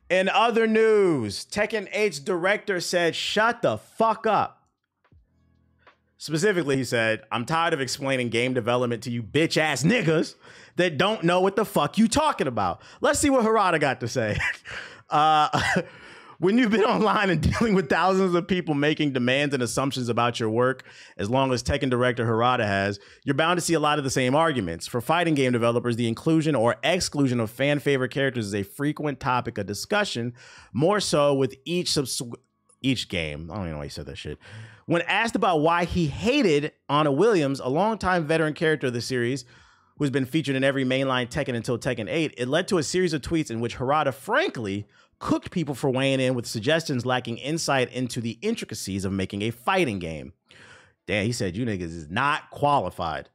In other news, Tekken 8's director said, "Shut the fuck up." Specifically, he said, "I'm tired of explaining game development to you bitch ass niggas that don't know what the fuck you talking about." Let's see what Harada got to say. When you've been online and dealing with thousands of people making demands and assumptions about your work, as long as Tekken director Harada has, you're bound to see a lot of the same arguments. For fighting game developers, the inclusion or exclusion of fan favorite characters is a frequent topic of discussion, more so with each game. I don't even know why he said that shit. When asked about why he hated Anna Williams, a longtime veteran character of the series, who's been featured in every mainline Tekken until Tekken 8, it led to a series of tweets in which Harada frankly cooked people for weighing in with suggestions lacking insight into the intricacies of making a fighting game. Damn, he said, "You niggas is not qualified."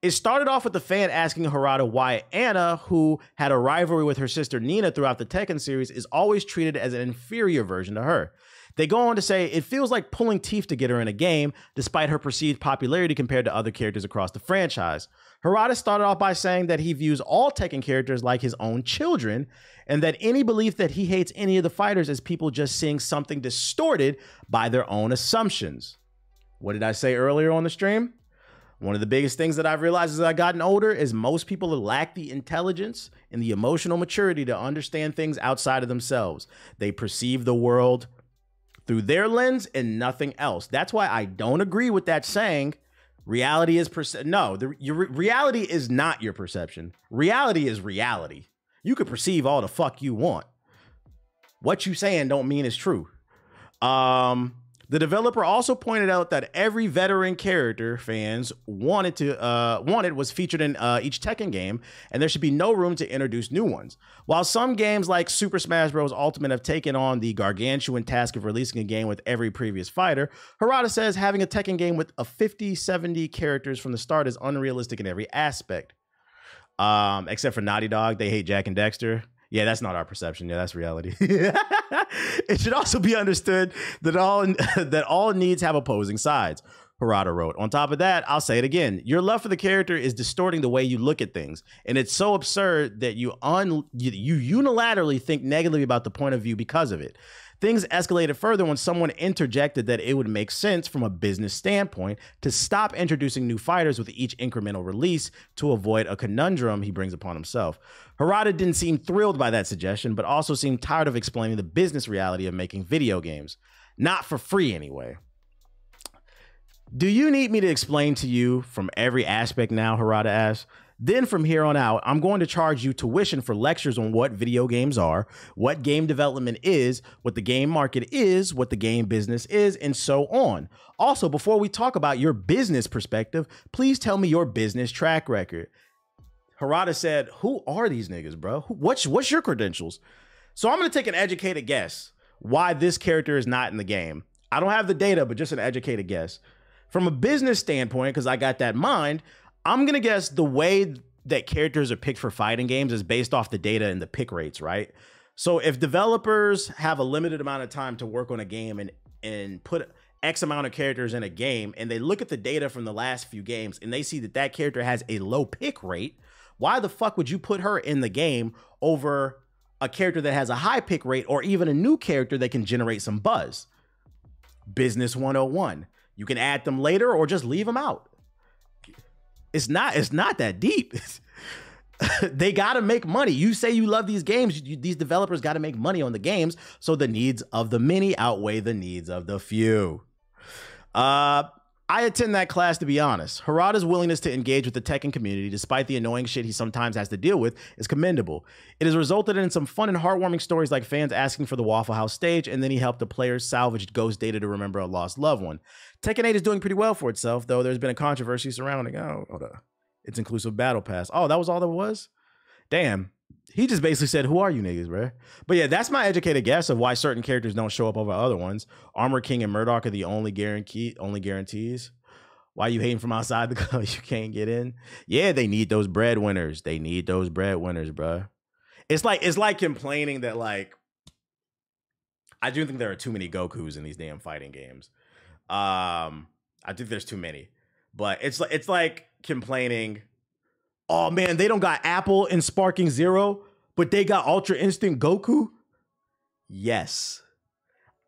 It started off with the fan asking Harada why Anna, who had a rivalry with her sister Nina throughout the Tekken series, is always treated as an inferior version to her. They go on to say, "It feels like pulling teeth to get her in a game, despite her perceived popularity compared to other characters across the franchise." Harada started off by saying that he views all Tekken characters like his own children, and that any belief that he hates any of the fighters is people just seeing something distorted by their own assumptions. What did I say earlier on the stream? One of the biggest things that I've realized as I've gotten older is most people lack the intelligence and the emotional maturity to understand things outside of themselves. They perceive the world through their lens and nothing else. That's why I don't agree with that saying, reality is reality is not your perception. Reality is reality. You could perceive all the fuck you want. What you saying don't mean it's true. The developer also pointed out that every veteran character fans wanted was featured in each Tekken game, and there should be no room to introduce new ones. While some games like Super Smash Bros. Ultimate have taken on the gargantuan task of releasing a game with every previous fighter, Harada says having a Tekken game with a 50-70 characters from the start is unrealistic in every aspect. Except for Naughty Dog, they hate Jack and Dexter. Yeah, that's not our perception. Yeah, that's reality. It should also be understood that all needs have opposing sides, Harada wrote. On top of that, I'll say it again. Your love for the character is distorting the way you look at things. And it's so absurd that you unilaterally think negatively about the point of view because of it. Things escalated further when someone interjected that it would make sense from a business standpoint to stop introducing new fighters with each incremental release to avoid a conundrum he brings upon himself. Harada didn't seem thrilled by that suggestion, but also seemed tired of explaining the business reality of making video games. Not for free, anyway. Do you need me to explain to you from every aspect now, Harada asked? Then from here on out, I'm going to charge you tuition for lectures on what video games are, what game development is, what the game market is, what the game business is, and so on. Also, before we talk about your business perspective, please tell me your business track record. Harada said, "Who are these niggas, bro? What's your credentials?" So I'm going to take an educated guess why this character is not in the game. I don't have the data, but just an educated guess. From a business standpoint, because I got that in mind, I'm going to guess the way that characters are picked for fighting games is based off the data and the pick rates, right? So if developers have a limited amount of time to work on a game and put X amount of characters in a game, and they look at the data from the last few games and they see that that character has a low pick rate, why the fuck would you put her in the game over a character that has a high pick rate or even a new character that can generate some buzz? Business 101. You can add them later or just leave them out. It's not that deep. They got to make money. You say you love these games. These developers got to make money on the games. So the needs of the many outweigh the needs of the few. I attend that class, to be honest. Harada's willingness to engage with the Tekken community, despite the annoying shit he sometimes has to deal with, is commendable. It has resulted in some fun and heartwarming stories like fans asking for the Waffle House stage, and then he helped the players salvage ghost data to remember a lost loved one. Tekken 8 is doing pretty well for itself, though there's been a controversy surrounding, its inclusive battle pass. Oh, that was all there was? Damn. He just basically said, "Who are you niggas, bro?" But yeah, that's my educated guess of why certain characters don't show up over other ones. Armor King and Murdoch are the only guarantees. Why you hating from outside the club? You can't get in. Yeah, they need those breadwinners. They need those breadwinners, bro. It's like complaining that, like, I do think there are too many Gokus in these damn fighting games. I think there's too many. But it's like complaining, "Oh man, they don't got Apple and Sparking Zero, but they got Ultra Instinct Goku." Yes.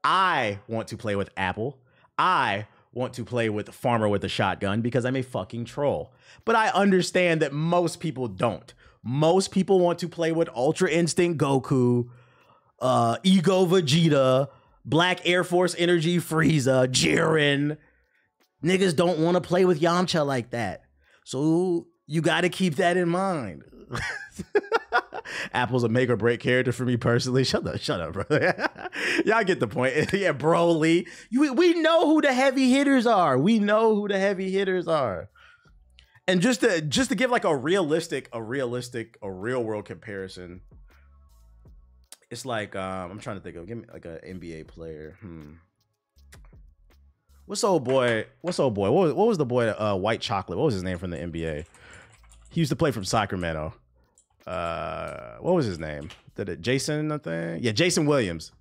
I want to play with Apple. I want to play with Farmer with a shotgun because I'm a fucking troll. But I understand that most people don't. Most people want to play with Ultra Instinct Goku, Ego Vegeta, Black Air Force Energy Frieza, Jiren. Niggas don't want to play with Yamcha like that. So you got to keep that in mind. Apple's a make or break character for me personally. Shut up, bro. Y'all get the point. Yeah, Broly. We know who the heavy hitters are. We know who the heavy hitters are. And just to give like a real world comparison, it's like I'm trying to think of, give me like an NBA player. What's old boy? What was the boy? White Chocolate. What was his name from the NBA? He used to play from Sacramento. What was his name? Jason, I think? Yeah, Jason Williams.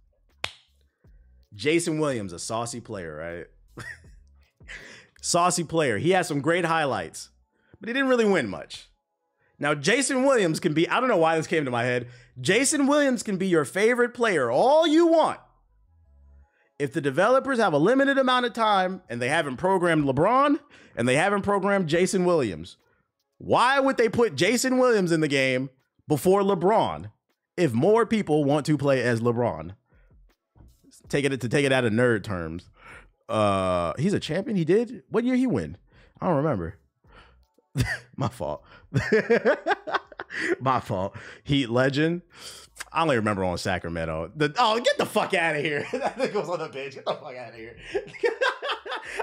Jason Williams, a saucy player, right? Saucy player. He had some great highlights, but he didn't really win much. Now, Jason Williams can be, I don't know why this came to my head. Jason Williams can be your favorite player all you want. If the developers have a limited amount of time and they haven't programmed LeBron and they haven't programmed Jason Williams, why would they put Jason Williams in the game before LeBron if more people want to play as LeBron? Take it out of nerd terms. He's a champion. He did. What year he win? I don't remember. My fault. My fault. Heat legend. I only remember on Sacramento. Get the fuck out of here. That thing goes on the bench. Get the fuck out of here.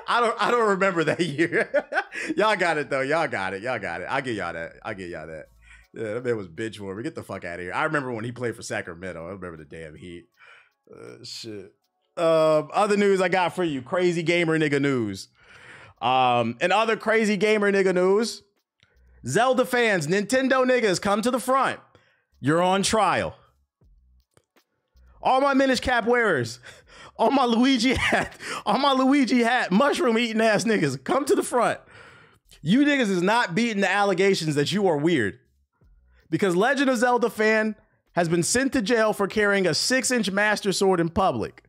I don't remember that year. Y'all got it though. Y'all got it. I'll give y'all that. Yeah, that man was bitch for me. Get the fuck out of here. I remember when he played for Sacramento. I remember the damn Heat. Shit. Other news I got for you. Crazy gamer nigga news. And other crazy gamer nigga news. Zelda fans, Nintendo niggas, come to the front. You're on trial. All my Minish Cap wearers, all my Luigi hat, mushroom eating ass niggas, come to the front. You niggas is not beating the allegations that you are weird. Because Legend of Zelda fan has been sent to jail for carrying a 6-inch Master Sword in public.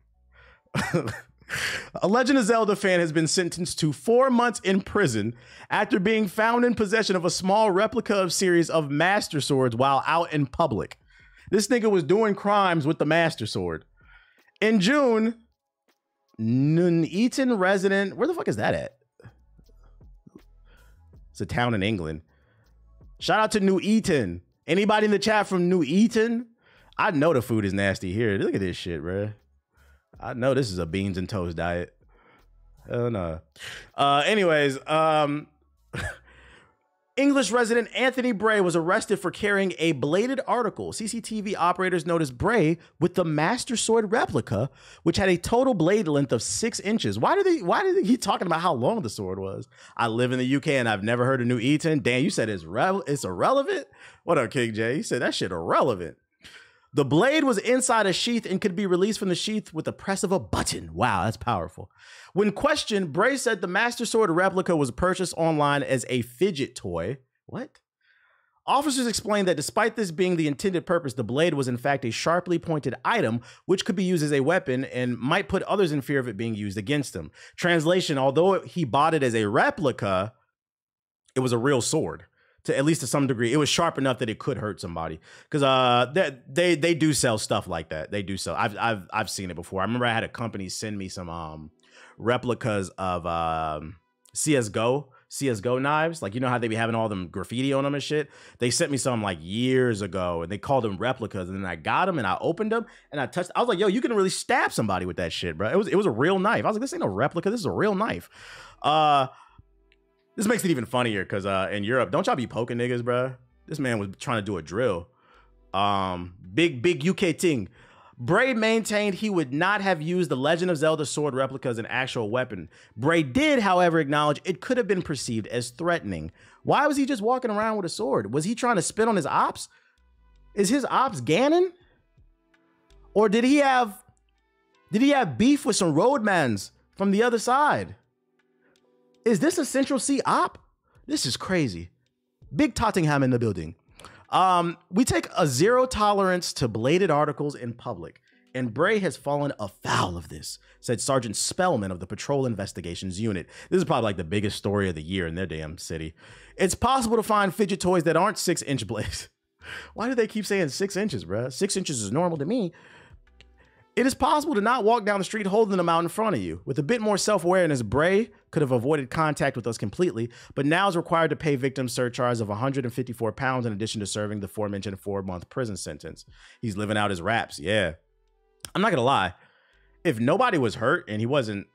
A Legend of Zelda fan has been sentenced to 4 months in prison after being found in possession of a small replica of series of Master Swords while out in public. This nigga was doing crimes with the Master Sword. In June, Nuneaton resident, where the fuck is that at? It's a town in England. Shout out to Nuneaton. Anybody in the chat from Nuneaton? I know the food is nasty here. Look at this shit, bro. I know this is a beans and toast diet. Hell no. Anyways, English resident Anthony Bray was arrested for carrying a bladed article. CCTV operators noticed Bray with the Master Sword replica, which had a total blade length of 6 inches. Why did he talking about how long the sword was? I live in the UK and I've never heard of New Eton. Dan, you said it's irrelevant? What up, King J? You said that shit irrelevant. The blade was inside a sheath and could be released from the sheath with the press of a button. Wow, that's powerful. When questioned, Bray said the Master Sword replica was purchased online as a fidget toy. What? Officers explained that despite this being the intended purpose, the blade was in fact a sharply pointed item which could be used as a weapon and might put others in fear of it being used against them. Translation, although he bought it as a replica, it was a real sword. At least to some degree, it was sharp enough that it could hurt somebody. Because they do sell stuff like that. They do sell. I've seen it before. I remember I had a company send me some replicas of CS:GO knives. Like, you know how they be having all them graffiti on them and shit. They sent me some like years ago, and they called them replicas. And then I got them and I opened them and I touched. I was like, yo, you can really stab somebody with that shit, bro. It was a real knife. I was like, this ain't a replica. This is a real knife. This makes it even funnier because in Europe, don't y'all be poking niggas, bro? This man was trying to do a drill. Big UK thing. Bray maintained he would not have used the Legend of Zelda sword replica as an actual weapon. Bray did, however, acknowledge it could have been perceived as threatening. Why was he just walking around with a sword? Was he trying to spit on his ops? Is his ops Ganon? Or did he have beef with some roadmans from the other side? Is this a Central C op? This is crazy. Big Tottenham in the building. We take a zero tolerance to bladed articles in public. and Bray has fallen afoul of this, said Sergeant Spellman of the Patrol Investigations Unit. This is probably like the biggest story of the year in their damn city. It's possible to find fidget toys that aren't 6-inch blades. Why do they keep saying 6 inches, bruh? 6 inches is normal to me. It is possible to not walk down the street holding them out in front of you. With a bit more self-awareness, Bray could have avoided contact with us completely, but now is required to pay victim surcharge of 154 pounds in addition to serving the aforementioned 4-month prison sentence. He's living out his raps, yeah. I'm not gonna lie. If nobody was hurt and he wasn't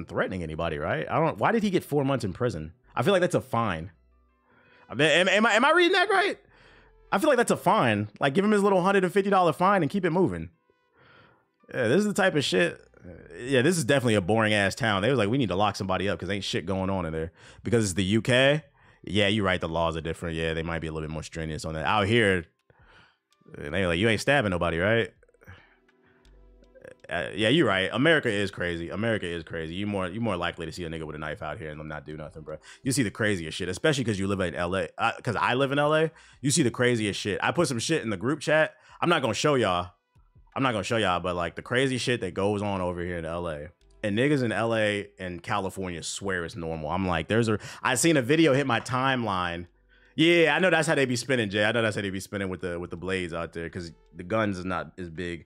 threatening anybody, right? Why did he get 4 months in prison? I feel like that's a fine. Am I reading that right? I feel like that's a fine. Like, give him his little $150 fine and keep it moving. Yeah, this is the type of shit. Yeah, this is definitely a boring ass town. They was like, we need to lock somebody up because ain't shit going on in there. Because it's the UK. Yeah, you're right. The laws are different. Yeah, they might be a little bit more strenuous on that. Out here, they like, you ain't stabbing nobody, right? Yeah, you're right. America is crazy. America is crazy. You're more likely to see a nigga with a knife out here and them not do nothing, bro. You see the craziest shit, especially because you live in LA. Because I live in LA. You see the craziest shit. I put some shit in the group chat. I'm not gonna show y'all. But like the crazy shit that goes on over here in LA. And niggas in LA and California swear it's normal. I'm like, I seen a video hit my timeline. Yeah, I know that's how they be spinning, Jay. I know that's how they be spinning with the blades out there because the guns is not as big.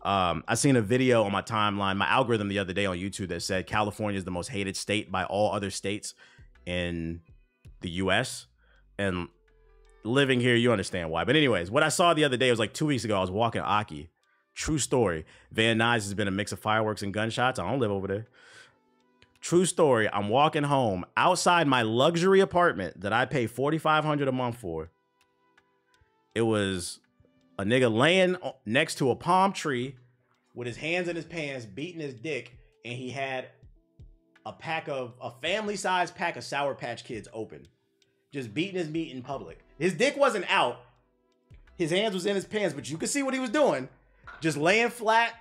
I seen a video on my timeline, my algorithm the other day on YouTube that said California is the most hated state by all other states in the US. And living here, you understand why. But anyways, what I saw the other day was like 2 weeks ago. I was walking Aki. True story. Van Nuys has been a mix of fireworks and gunshots. I don't live over there. True story. I'm walking home outside my luxury apartment that I pay $4,500 a month for. It was a nigga laying next to a palm tree with his hands in his pants, beating his dick, and he had a family-sized pack of Sour Patch Kids open, just beating his meat in public. His dick wasn't out. His hands was in his pants, but you could see what he was doing. Just laying flat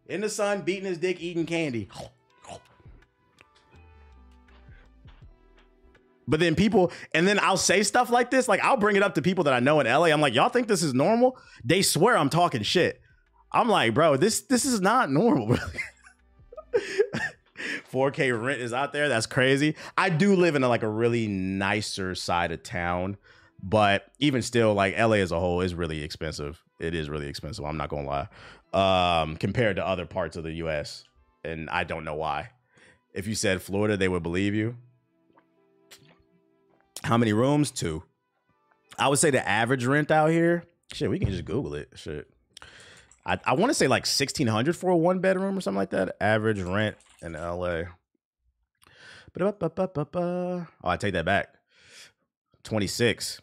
in the sun, beating his dick, eating candy. But then then I'll say stuff like this. Like, I'll bring it up to people that I know in LA. I'm like, y'all think this is normal? They swear I'm talking shit. I'm like, bro, this is not normal, bro. 4K rent is out there. That's crazy. I do live in a really nicer side of town. But even still, like, LA as a whole is really expensive. It is really expensive. I'm not going to lie. Compared to other parts of the US. And I don't know why. If you said Florida, they would believe you. How many rooms? 2. I would say the average rent out here. Shit, we can just Google it. Shit. I want to say like $1,600 for a 1-bedroom or something like that. Average rent in LA. Oh, I take that back. 26.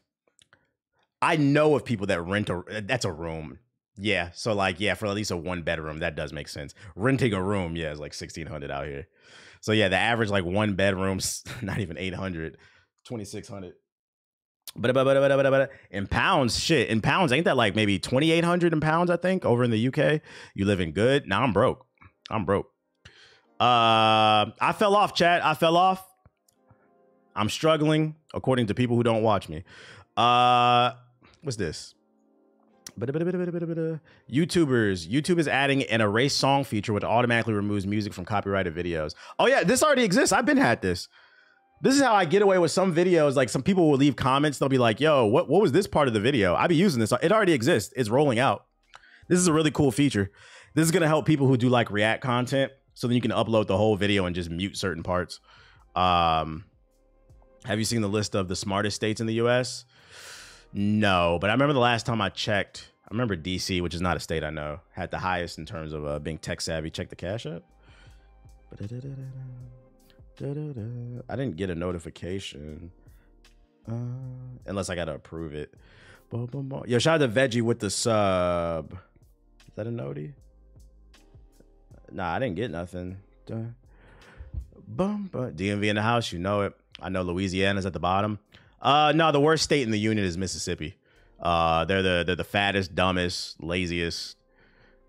I know of people that rent that's a room. Yeah. So like, yeah, for at least a 1-bedroom, that does make sense. Renting a room, yeah, is like $1,600 out here. So yeah, the average like 1-bedroom's not even 800, 2,600. But in pounds, shit. In pounds, ain't that like maybe 2,800 in pounds? I think over in the UK. You living good? Nah, I'm broke. I fell off, chat. I fell off. I'm struggling, according to people who don't watch me. What's this? YouTubers. YouTube is adding an erase song feature which automatically removes music from copyrighted videos. Oh yeah, this already exists. I've been had this. This is how I get away with some videos. Like, some people will leave comments. They'll be like, yo, what was this part of the video? I be using this. It already exists. It's rolling out. This is a really cool feature. This is going to help people who do like React content. So then you can upload the whole video and just mute certain parts. Have you seen the list of the smartest states in the US? No, but I remember the last time I checked, I remember DC, which is not a state I know, had the highest in terms of being tech savvy. Check the cash app. I didn't get a notification unless I gotta approve it. Yo, shout out to Veggie with the sub. Is that a noti? Nah, I didn't get nothing. DMV in the house, you know it. I know Louisiana's at the bottom. No, the worst state in the union is Mississippi. They're the fattest, dumbest, laziest.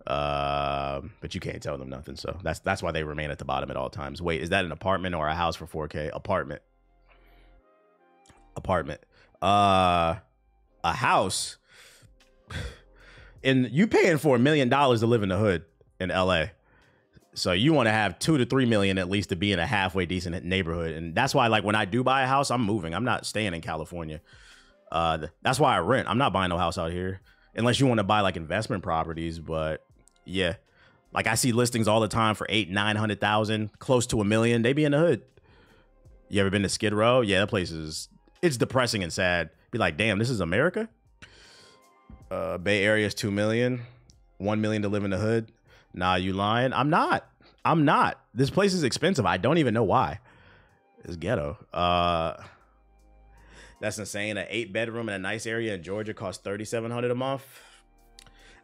But you can't tell them nothing, so that's why they remain at the bottom at all times. Wait, is that an apartment or a house for 4K? Apartment. A house. And you paying for $1 million to live in the hood in LA. So you want to have 2 to 3 million at least to be in a halfway decent neighborhood. And that's why, like, when I do buy a house, I'm moving. I'm not staying in California. That's why I rent. I'm not buying no house out here unless you want to buy like investment properties. But yeah, like I see listings all the time for 800,000-900,000, close to $1 million. They be in the hood. You ever been to Skid Row? Yeah, that place it's depressing and sad. Be like, damn, this is America. Bay Area is 2 million, 1 million to live in the hood. Nah, you lying? I'm not. This place is expensive. I don't even know why. It's ghetto. That's insane. An 8-bedroom in a nice area in Georgia costs $3,700 a month.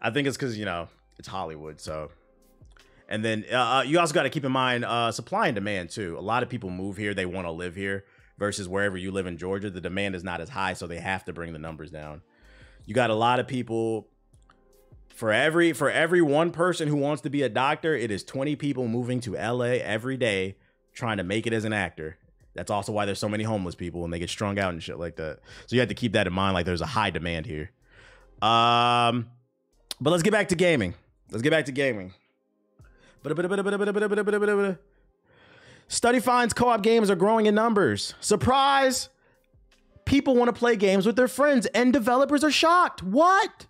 I think it's because, you know, it's Hollywood. So, and then you also got to keep in mind supply and demand too. A lot of people move here. They want to live here versus wherever you live in Georgia. The demand is not as high, so they have to bring the numbers down. You got a lot of people. For every one person who wants to be a doctor, it is 20 people moving to LA every day trying to make it as an actor. That's also why there's so many homeless people and they get strung out and shit like that. So you have to keep that in mind. Like there's a high demand here. But let's get back to gaming. Study finds co-op games are growing in numbers. Surprise! People want to play games with their friends and developers are shocked. What?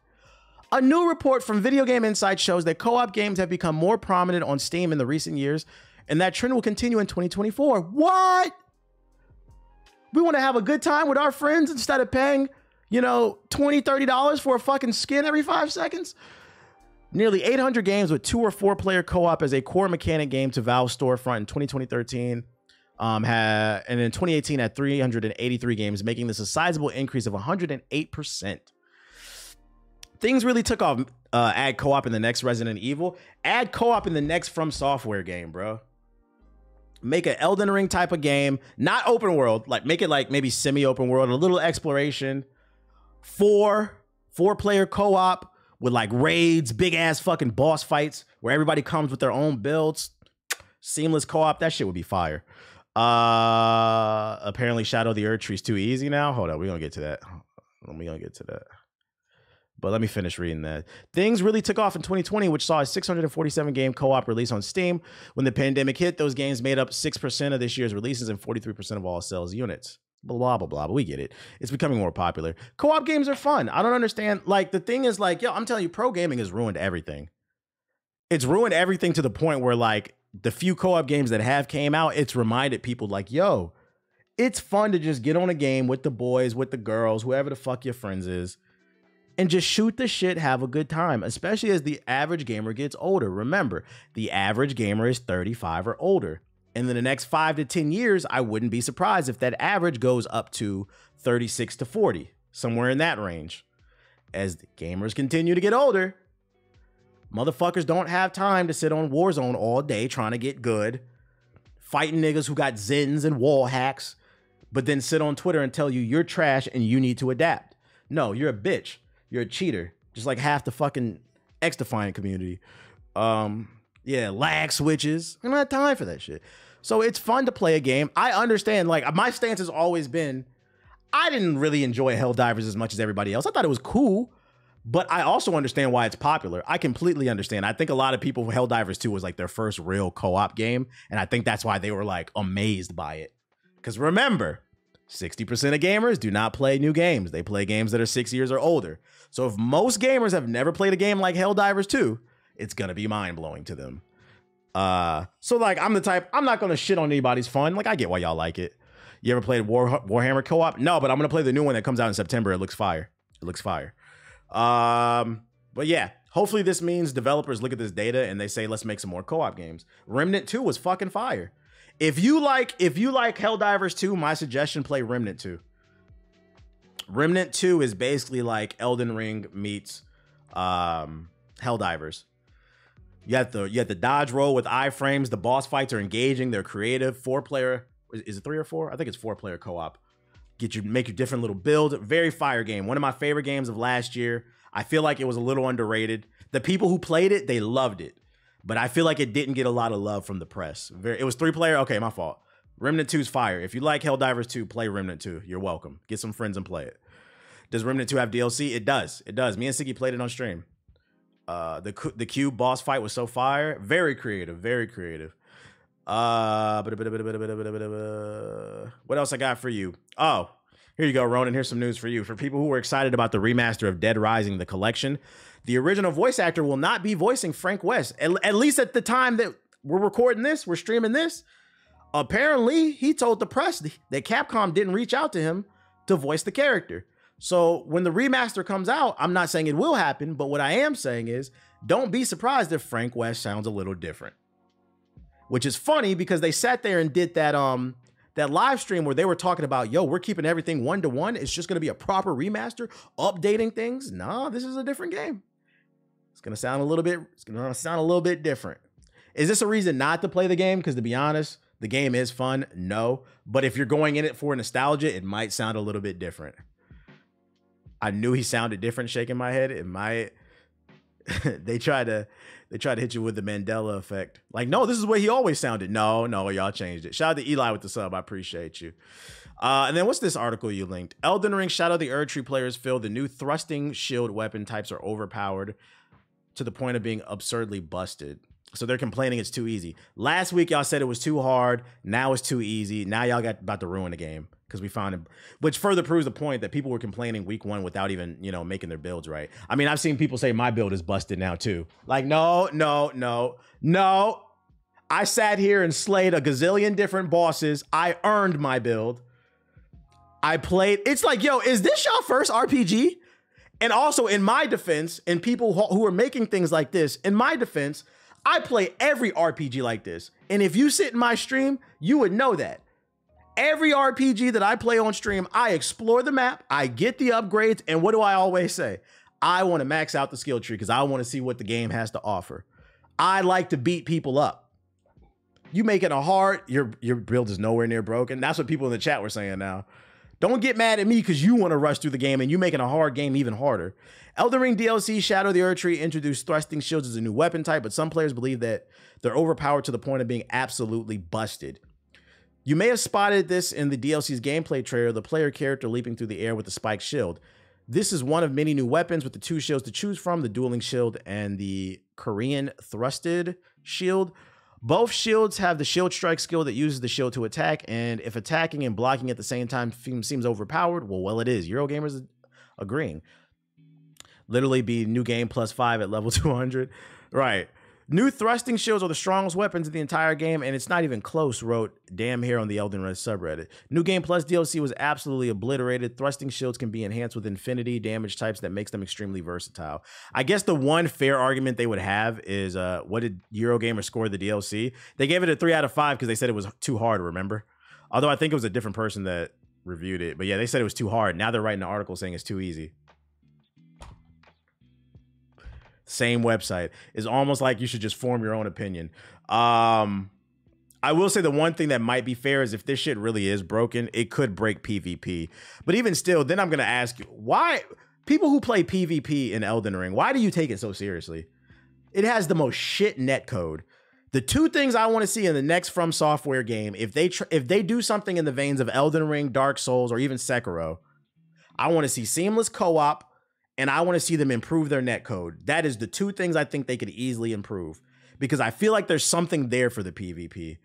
A new report from Video Game Insight shows that co-op games have become more prominent on Steam in the recent years, and that trend will continue in 2024. What? We want to have a good time with our friends instead of paying, you know, $20, $30 for a fucking skin every 5 seconds? Nearly 800 games with 2 or 4 player co-op as a core mechanic game to Valve's storefront in 2013. And in 2018 had 383 games, making this a sizable increase of 108%. Things really took off. Add co-op in the next Resident Evil. Add co-op in the next From Software game, bro. Make an Elden Ring type of game, not open world. Like make it like maybe semi-open world, a little exploration. 4 player co-op with like raids, big ass fucking boss fights where everybody comes with their own builds. Seamless co-op. That shit would be fire. Apparently Shadow of the Earth Tree's too easy now. Hold on, we're gonna get to that. But let me finish reading that. Things really took off in 2020, which saw a 647 game co-op release on Steam. When the pandemic hit, those games made up 6% of this year's releases and 43% of all sales units. Blah, blah, blah, blah. But we get it. It's becoming more popular. Co-op games are fun. I don't understand. Like, the thing is, like, yo, I'm telling you, pro gaming has ruined everything. It's ruined everything to the point where, like, the few co-op games that have came out, it's reminded people, like, yo, it's fun to just get on a game with the boys, with the girls, whoever the fuck your friends is, and just shoot the shit, have a good time, especially as the average gamer gets older. Remember, the average gamer is 35 or older. And in the next 5 to 10 years, I wouldn't be surprised if that average goes up to 36 to 40, somewhere in that range. As the gamers continue to get older, motherfuckers don't have time to sit on Warzone all day trying to get good, fighting niggas who got Zins and wall hacks, but then sit on Twitter and tell you you're trash and you need to adapt. No, you're a bitch. You're a cheater, just like half the fucking X-Defiant community. Yeah, lag switches. I don't have time for that shit. So it's fun to play a game. I understand, like, my stance has always been, I didn't really enjoy Helldivers as much as everybody else. I thought it was cool, but I also understand why it's popular. I completely understand. I think a lot of people, Helldivers 2 was like their first real co-op game, and I think that's why they were like amazed by it. Because remember, 60% of gamers do not play new games. They play games that are 6 years or older. So if most gamers have never played a game like Helldivers 2, it's going to be mind-blowing to them. So like, I'm the type, I'm not going to shit on anybody's fun. Like, I get why y'all like it. You ever played Warhammer co-op? No, but I'm going to play the new one that comes out in September. It looks fire. It looks fire. But yeah, hopefully this means developers look at this data and they say, let's make some more co-op games. Remnant 2 was fucking fire. If you like Helldivers 2, my suggestion, play Remnant 2. Remnant 2 is basically like Elden Ring meets Helldivers. You have the dodge roll with iframes. The boss fights are engaging. They're creative. 4-player. Is it 3 or 4? I think it's 4-player co-op. Make your different little build. Very fire game. One of my favorite games of last year. I feel like it was a little underrated. The people who played it, they loved it. But I feel like it didn't get a lot of love from the press. It was 3-player. Okay, my fault. Remnant 2's fire. If you like Helldivers 2, play Remnant 2. You're welcome. Get some friends and play it. Does Remnant 2 have DLC? It does. It does. Me and Siggy played it on stream. The cube boss fight was so fire. Very creative. Very creative. What else I got for you? Oh, here you go, Ronan. Here's some news for you. For people who were excited about the remaster of Dead Rising, the collection, the original voice actor will not be voicing Frank West. At least at the time that we're recording this, we're streaming this. Apparently, he told the press that Capcom didn't reach out to him to voice the character. So when the remaster comes out, I'm not saying it will happen, but what I am saying is don't be surprised if Frank West sounds a little different. Which is funny because they sat there and did that that live stream where they were talking about, yo, we're keeping everything 1-to-1. It's just going to be a proper remaster, updating things. No, this is a different game. It's going to sound a little bit different. Is this a reason not to play the game? Because to be honest, the game is fun. No. But if you're going in it for nostalgia, it might sound a little bit different. I knew he sounded different shaking my head. It might. They try to hit you with the Mandela effect. Like, no, this is what he always sounded. No, y'all changed it. Shout out to Eli with the sub. I appreciate you. And then what's this article you linked? Elden Ring Shadow of the Erdtree players feel the new thrusting shield weapon types are overpowered to the point of being absurdly busted. So they're complaining it's too easy. Last week, y'all said it was too hard. Now it's too easy. Now y'all got about to ruin the game because we found it, which further proves the point that people were complaining week one without even, making their builds right. I mean, I've seen people say my build is busted now too. Like, no. I sat here and slayed a gazillion different bosses. I earned my build. I played. It's like, yo, is this y'all first RPG? And also in my defense, and people who are making things like this, in my defense, I play every RPG like this. And if you sit in my stream, you would know that. Every RPG that I play on stream, I explore the map, I get the upgrades, and what do I always say? I want to max out the skill tree because I want to see what the game has to offer. I like to beat people up. You make it a hard, your build is nowhere near broken. That's what people in the chat were saying now. Don't get mad at me because you want to rush through the game and you making a hard game even harder. Elden Ring DLC Shadow of the Erdtree introduced thrusting shields as a new weapon type, but some players believe that they're overpowered to the point of being absolutely busted. You may have spotted this in the DLC's gameplay trailer, the player character leaping through the air with the spiked shield. This is one of many new weapons with the two shields to choose from, the dueling shield and the Korean thrusted shield. Both shields have the shield strike skill that uses the shield to attack, and if attacking and blocking at the same time seems overpowered, well, it is. Eurogamers agreeing. Literally be new game +5 at level 200. Right. New thrusting shields are the strongest weapons in the entire game, and it's not even close, wrote Damn Hair on the Elden Ring subreddit. New Game Plus DLC was absolutely obliterated. Thrusting shields can be enhanced with infinity damage types that makes them extremely versatile. I guess the one fair argument they would have is, what did Eurogamer score the DLC? They gave it a 3 out of 5 because they said it was too hard, remember? Although I think it was a different person that reviewed it. But yeah, they said it was too hard. Now they're writing an article saying it's too easy. Same website. Is almost like you should just form your own opinion. I will say the one thing that might be fair is if this shit really is broken, it could break PvP. But even still, then I'm going to ask you, why people who play PvP in Elden Ring, why do you take it so seriously? It has the most shit netcode. The two things I want to see in the next From Software game, if they do something in the veins of Elden Ring, Dark Souls, or even Sekiro, I want to see seamless co-op, and I want to see them improve their netcode. That is the two things I think they could easily improve. Because I feel like there's something there for the PvP.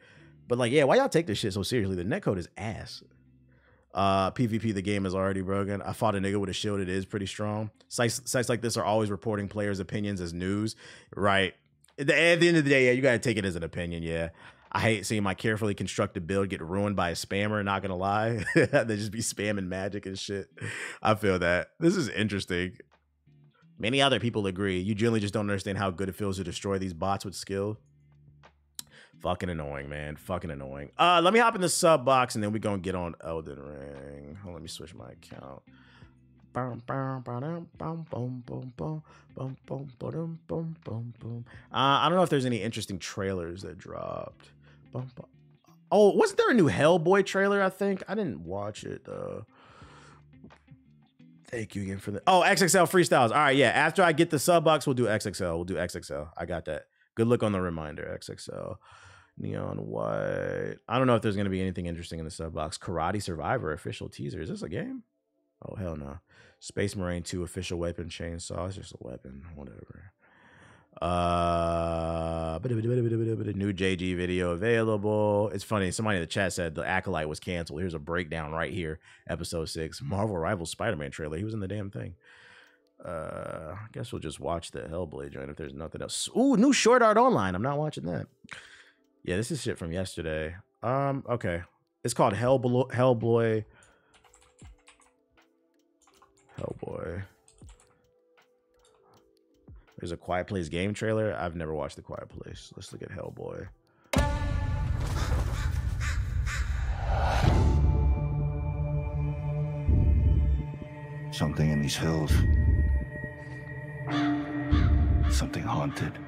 But like, yeah, why y'all take this shit so seriously? The netcode is ass. PvP, the game is already broken. I fought a nigga with a shield. It is pretty strong. Sites like this are always reporting players' opinions as news. Right. At the end of the day, yeah, you got to take it as an opinion, yeah. I hate seeing my carefully constructed build get ruined by a spammer, not gonna lie. They just be spamming magic and shit. I feel that. This is interesting. Many other people agree. You generally just don't understand how good it feels to destroy these bots with skill. Fucking annoying, man. Fucking annoying. Let me hop in the sub box and then we're gonna get on Elden Ring. Hold on, let me switch my account. I don't know if there's any interesting trailers that dropped. Oh, wasn't there a new Hellboy trailer, I think? I didn't watch it. Thank you again for the... Oh, XXL freestyles. All right, yeah. After I get the sub box, we'll do XXL. We'll do XXL. I got that. Good look on the reminder. XXL. Neon White. I don't know if there's going to be anything interesting in the sub box. Karate Survivor official teaser. Is this a game? Oh, hell no. Space Marine 2 official weapon chainsaw. It's just a weapon. Whatever. New JG video available. It's funny. Somebody in the chat said the Acolyte was canceled. Here's a breakdown right here. Episode 6. Marvel Rivals Spider-Man trailer. He was in the damn thing. I guess we'll just watch the Hellblade joint if there's nothing else. Ooh, new Short Art Online. I'm not watching that. Yeah, this is shit from yesterday. Okay. It's called Hellboy. There's a Quiet Place game trailer. I've never watched The Quiet Place. Let's look at Hellboy. Something in these hills. Something haunted.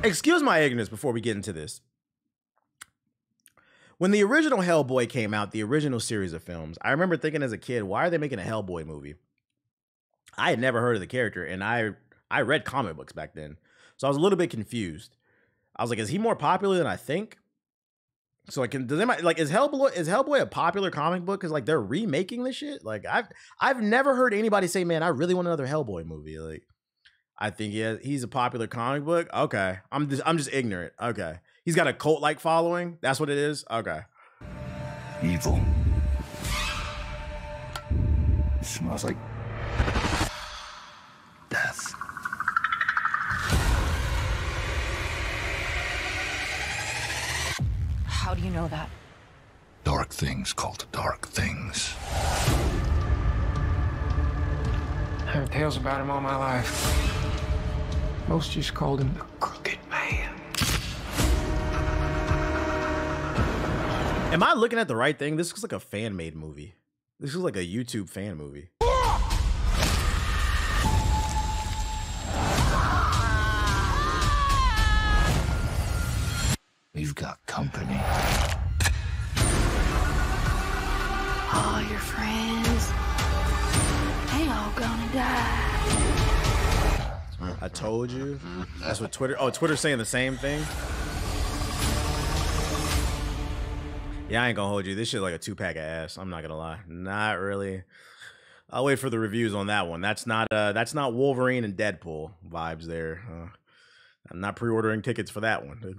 Excuse my ignorance before we get into this. When the original Hellboy came out, the original series of films, I remember thinking as a kid, why are they making a Hellboy movie? I had never heard of the character, and I read comic books back then. So I was a little bit confused. I was like, is he more popular than I think? So like, does anybody, like, is Hellboy a popular comic book? Because like they're remaking this shit. Like I've never heard anybody say, man, I really want another Hellboy movie. Like, I think he's a popular comic book. Okay, I'm just ignorant. Okay, he's got a cult-like following. That's what it is. Okay, evil. It smells like death. How do you know that? Dark things called dark things. I heard tales about him all my life. Most just called him the Crooked Man. am I looking at the right thing? This looks like a fan-made movie. This looks like a YouTube fan movie. We've got company. All your friends, they all gonna die. I told you. That's what Twitter. Oh, Twitter's saying the same thing. Yeah, I ain't gonna hold you. This shit like a 2-pack of ass. I'm not gonna lie. Not really. I'll wait for the reviews on that one. That's not Wolverine and Deadpool vibes there. I'm not pre-ordering tickets for that one.